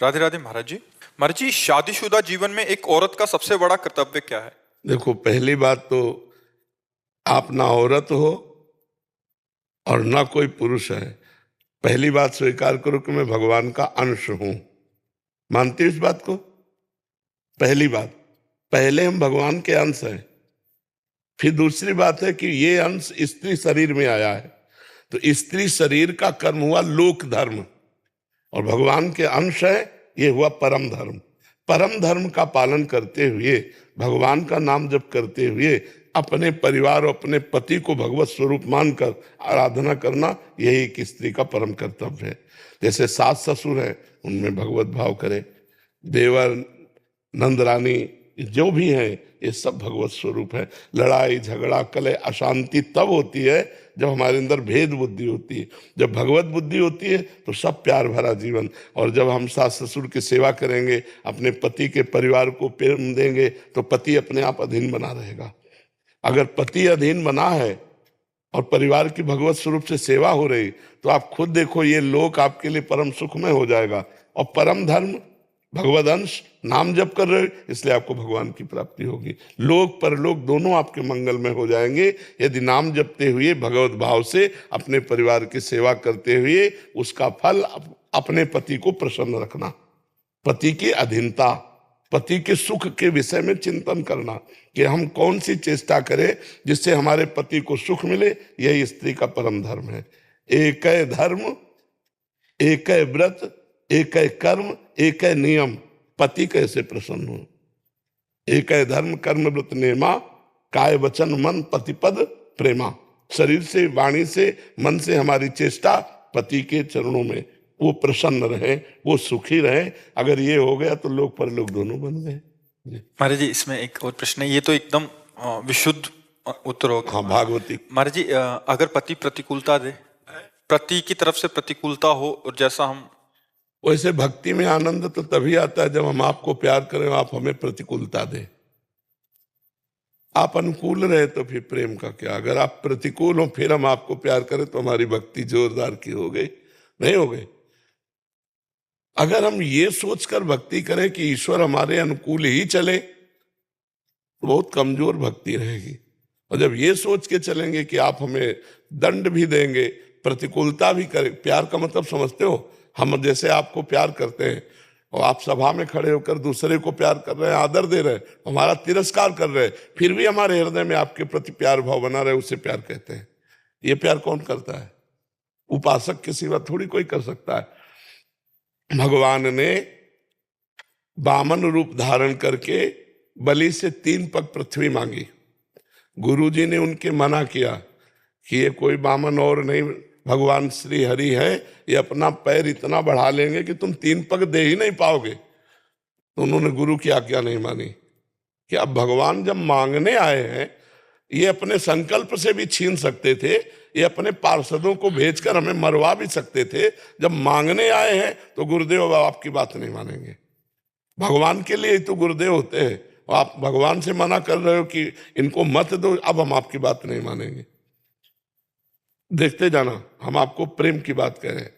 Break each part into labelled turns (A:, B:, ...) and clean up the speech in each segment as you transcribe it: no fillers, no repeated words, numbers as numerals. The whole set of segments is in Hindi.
A: राधे राधे महाराज जी। महाराज जी, शादीशुदा जीवन में एक औरत का सबसे बड़ा कर्तव्य क्या है?
B: देखो, पहली बात तो आप ना औरत हो और ना कोई पुरुष है। पहली बात स्वीकार करो कि मैं भगवान का अंश हूं। मानते हो इस बात को? पहली बात, पहले हम भगवान के अंश हैं। फिर दूसरी बात है कि ये अंश स्त्री शरीर में आया है, तो स्त्री शरीर का कर्म हुआ लोक धर्म, और भगवान के अंश है, ये हुआ परम धर्म। परम धर्म का पालन करते हुए, भगवान का नाम जप करते हुए, अपने परिवार और अपने पति को भगवत स्वरूप मानकर आराधना करना, यही एक स्त्री का परम कर्तव्य है। जैसे सास ससुर है, उनमें भगवत भाव करे, देवर नंद रानी जो भी है, ये सब भगवत स्वरूप है। लड़ाई झगड़ा कलह अशांति तब होती है जब हमारे अंदर भेद बुद्धि होती है। जब भगवत बुद्धि होती है तो सब प्यार भरा जीवन। और जब हम सास ससुर की सेवा करेंगे, अपने पति के परिवार को प्रेम देंगे, तो पति अपने आप अधीन बना रहेगा। अगर पति अधीन बना है और परिवार की भगवत स्वरूप से सेवा हो रही, तो आप खुद देखो, ये लोक आपके लिए परम सुखमय हो जाएगा। और परम धर्म भगवद अंश, नाम जप कर रहे हो, इसलिए आपको भगवान की प्राप्ति होगी। लोक परलोक दोनों आपके मंगल में हो जाएंगे यदि नाम जपते हुए भगवत भाव से अपने परिवार की सेवा करते हुए उसका फल अपने पति को प्रसन्न रखना, पति की अधीनता, पति के सुख के विषय में चिंतन करना कि हम कौन सी चेष्टा करें जिससे हमारे पति को सुख मिले। यही स्त्री का परम धर्म है। एक है धर्म, एक है व्रत, एक है कर्म, एक है नियम, पति कैसे प्रसन्न हो। एक है धर्म कर्म व्रत नेमा, काय वचन मन पतिपद प्रेमा। शरीर से, वाणी से, मन से हमारी चेष्टा पति के चरणों में, वो प्रसन्न रहे, वो सुखी रहे। अगर ये हो गया तो लोग परलोक दोनों बन गए।
A: महाराज जी, इसमें एक और प्रश्न है, ये तो एकदम विशुद्ध उत्तर होगा।
B: हाँ, भागवती।
A: महाराज जी, अगर पति प्रतिकूलता दे, पति की तरफ से प्रतिकूलता हो, और जैसा हम,
B: वैसे भक्ति में आनंद तो तभी आता है जब हम आपको प्यार करें, आप हमें प्रतिकूलता दें। आप अनुकूल रहे तो फिर प्रेम का क्या। अगर आप प्रतिकूल हो फिर हम आपको प्यार करें तो हमारी भक्ति जोरदार की हो गई? नहीं हो गई। अगर हम ये सोचकर भक्ति करें कि ईश्वर हमारे अनुकूल ही चले, तो बहुत कमजोर भक्ति रहेगी। और जब ये सोच के चलेंगे कि आप हमें दंड भी देंगे, प्रतिकूलता भी करें, प्यार का मतलब समझते हो? हम जैसे आपको प्यार करते हैं और आप सभा में खड़े होकर दूसरे को प्यार कर रहे हैं, आदर दे रहे हैं, हमारा तिरस्कार कर रहे हैं, फिर भी हमारे हृदय में आपके प्रति प्यार भाव बना रहे, उसे प्यार कहते हैं। ये प्यार कौन करता है? उपासक के सिवा थोड़ी कोई कर सकता है। भगवान ने वामन रूप धारण करके बलि से 3 पग पृथ्वी मांगी। गुरुजी ने उनके मना किया कि ये कोई वामन और नहीं, भगवान श्री हरि है, ये अपना पैर इतना बढ़ा लेंगे कि तुम 3 पग दे ही नहीं पाओगे। तो उन्होंने गुरु की आज्ञा नहीं मानी कि अब भगवान जब मांगने आए हैं, ये अपने संकल्प से भी छीन सकते थे, ये अपने पार्षदों को भेजकर हमें मरवा भी सकते थे। जब मांगने आए हैं तो गुरुदेव आपकी बात नहीं मानेंगे। भगवान के लिए तो गुरुदेव होते हैं, और आप भगवान से मना कर रहे हो कि इनको मत दो, अब हम आपकी बात नहीं मानेंगे। देखते जाना, हम आपको प्रेम की बात कह रहे हैं।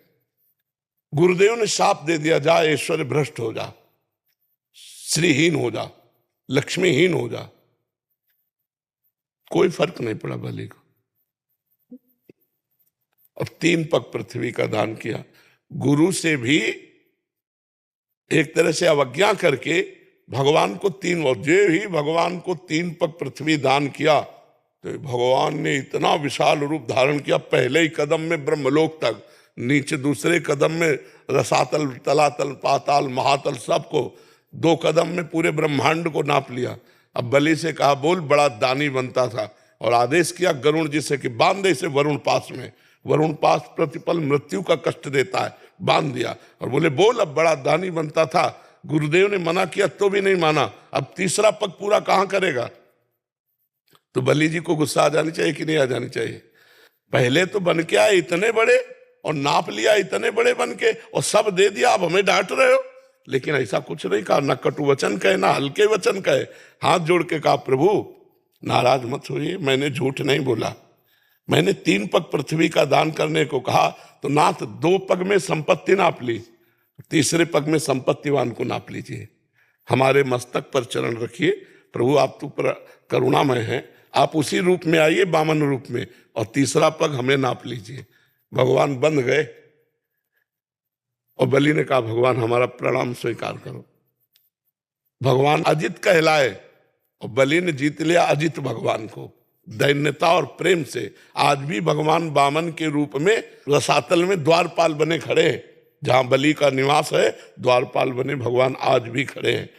B: गुरुदेव ने शाप दे दिया, जा ऐश्वर्य भ्रष्ट हो जा, श्रीहीन हो जा, लक्ष्मीहीन हो जा। कोई फर्क नहीं पड़ा बलि को। अब 3 पग पृथ्वी का दान किया। गुरु से भी एक तरह से अवज्ञा करके भगवान को 3, और जो ही भगवान को 3 पग पृथ्वी दान किया तो भगवान ने इतना विशाल रूप धारण किया, पहले ही कदम में ब्रह्मलोक तक, नीचे दूसरे कदम में रसातल, तलातल, पाताल, महातल, सबको 2 कदम में पूरे ब्रह्मांड को नाप लिया। अब बलि से कहा, बोल, बड़ा दानी बनता था, और आदेश किया गरुण जी से कि बांध दे इसे वरुण पास में। वरुण पास प्रतिपल मृत्यु का कष्ट देता है, बांध दिया। और बोले, बोल, अब बड़ा दानी बनता था। गुरुदेव ने मना किया तो भी नहीं माना। अब 3रा पग पूरा कहां करेगा? तो बलि जी को गुस्सा आ जानी चाहिए कि नहीं आ जानी चाहिए? पहले तो बन के आए इतने बड़े, और नाप लिया इतने बड़े बन के, और सब दे दिया, अब हमें डांट रहे हो। लेकिन ऐसा कुछ नहीं कहा, ना कटु वचन कहे, ना हल्के वचन कहे। हाथ जोड़ के कहा, प्रभु नाराज मत होइए, मैंने झूठ नहीं बोला। मैंने 3 पग पृथ्वी का दान करने को कहा तो नाथ 2 पग में संपत्ति नाप ली, तीसरे पग में संपत्तिवान को नाप लीजिए, हमारे मस्तक पर चरण रखिए, प्रभु आप तो करुणामय हैं, आप उसी रूप में आइए, वामन रूप में, और तीसरा पग हमें नाप लीजिए। भगवान बंध गए और बलि ने कहा भगवान हमारा प्रणाम स्वीकार करो। भगवान अजित कहलाए और बलि ने जीत लिया अजित भगवान को दैन्यता और प्रेम से। आज भी भगवान वामन के रूप में रसातल में द्वारपाल बने खड़े हैं, जहां बलि का निवास है द्वारपाल बने भगवान आज भी खड़े हैं।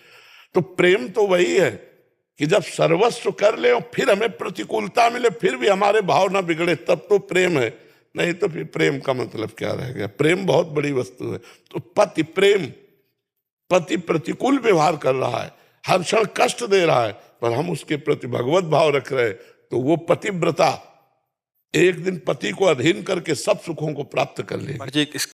B: तो प्रेम तो वही है कि जब सर्वस्व कर ले और फिर हमें प्रतिकूलता मिले फिर भी हमारे भाव ना बिगड़े, तब तो प्रेम है, नहीं तो फिर प्रेम का मतलब क्या रह गया। प्रेम बहुत बड़ी वस्तु है। तो पति प्रेम, पति प्रतिकूल व्यवहार कर रहा है, हर क्षण कष्ट दे रहा है, पर हम उसके प्रति भगवत भाव रख रहे हैं, तो वो पतिव्रता एक दिन पति को अधीन करके सब सुखों को प्राप्त कर लेगी।
A: जी,